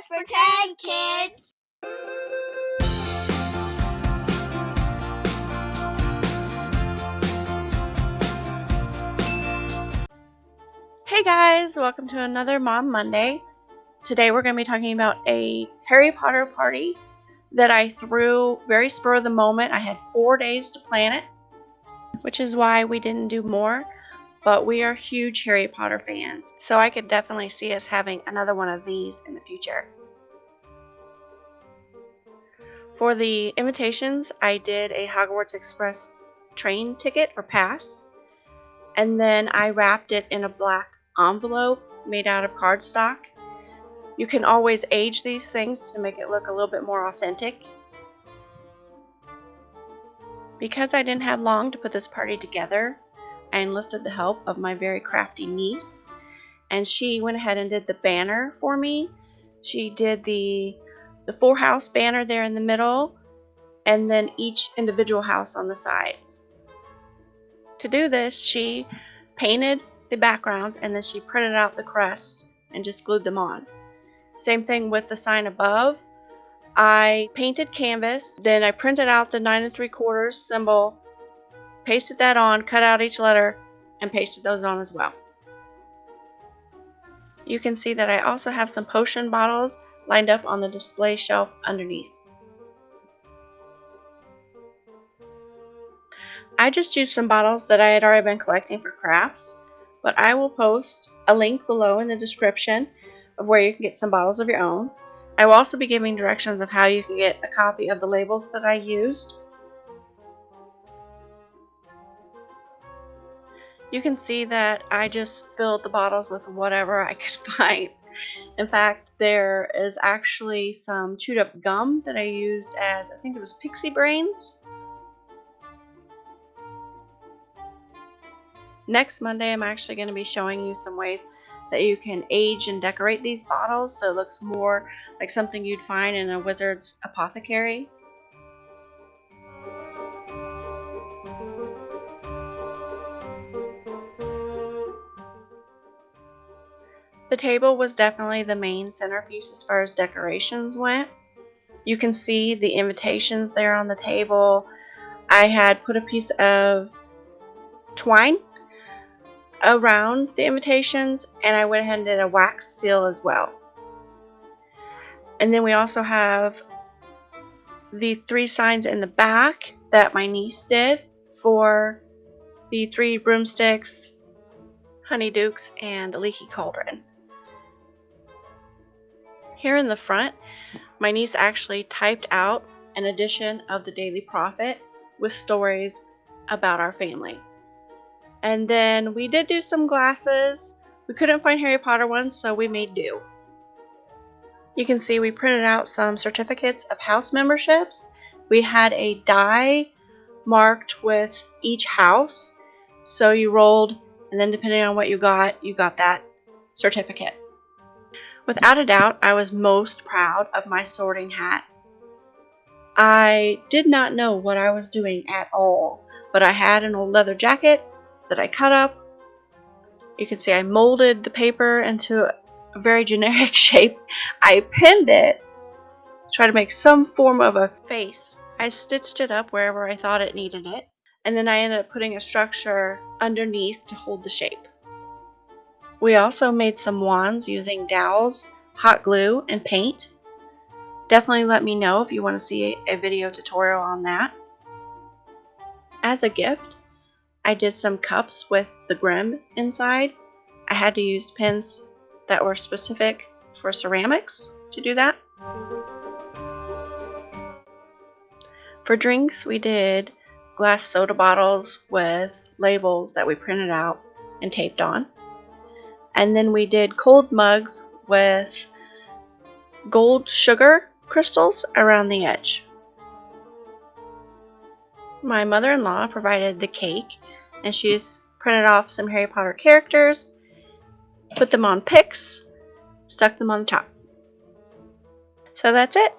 Let's pretend, kids! Hey guys, welcome to another Mom Monday. Today we're going to be talking about a Harry Potter party that I threw very spur of the moment. I had 4 days to plan it, which is why we didn't do more, but we are huge Harry Potter fans, so I could definitely see us having another one of these in the future. For the invitations, I did a Hogwarts Express train ticket or pass, and then I wrapped it in a black envelope made out of cardstock. You can always age these things to make it look a little bit more authentic. Because I didn't have long to put this party together, I enlisted the help of my very crafty niece, and she went ahead and did the banner for me. She did the 4-house banner there in the middle, and then each individual house on the sides. To do this, she painted the backgrounds and then she printed out the crest and just glued them on. Same thing with the sign above. I painted canvas, then I printed out the 9 3/4 symbol, pasted that on, cut out each letter, and pasted those on as well. You can see that I also have some potion bottles lined up on the display shelf underneath. I just used some bottles that I had already been collecting for crafts, but I will post a link below in the description of where you can get some bottles of your own. I will also be giving directions of how you can get a copy of the labels that I used. You can see that I just filled the bottles with whatever I could find. In fact, there is actually some chewed up gum that I used as, I think it was pixie brains. Next Monday, I'm actually going to be showing you some ways that you can age and decorate these bottles so it looks more like something you'd find in a wizard's apothecary. The table was definitely the main centerpiece as far as decorations went. You can see the invitations there on the table. I had put a piece of twine around the invitations, and I went ahead and did a wax seal as well. And then we also have the 3 signs in the back that my niece did for the 3 broomsticks, honeydukes, and a leaky cauldron. Here in the front, my niece actually typed out an edition of the Daily Prophet with stories about our family. And then we did do some glasses. We couldn't find Harry Potter ones, so we made do. You can see we printed out some certificates of house memberships. We had a die marked with each house. So you rolled, and then depending on what you got that certificate. Without a doubt, I was most proud of my sorting hat. I did not know what I was doing at all, but I had an old leather jacket that I cut up. You can see I molded the paper into a very generic shape. I pinned it, try to make some form of a face. I stitched it up wherever I thought it needed it, and then I ended up putting a structure underneath to hold the shape. We also made some wands using dowels, hot glue, and paint. Definitely let me know if you want to see a video tutorial on that. As a gift, I did some cups with the Grim inside. I had to use pins that were specific for ceramics to do that. For drinks, we did glass soda bottles with labels that we printed out and taped on. And then we did cold mugs with gold sugar crystals around the edge. My mother-in-law provided the cake, and she just printed off some Harry Potter characters, put them on picks, stuck them on the top. So that's it.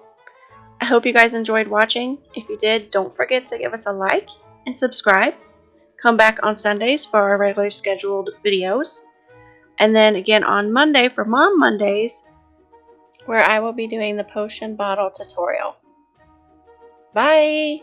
I hope you guys enjoyed watching. If you did, don't forget to give us a like and subscribe. Come back on Sundays for our regularly scheduled videos. And then again on Monday for Mom Mondays, where I will be doing the potion bottle tutorial. Bye!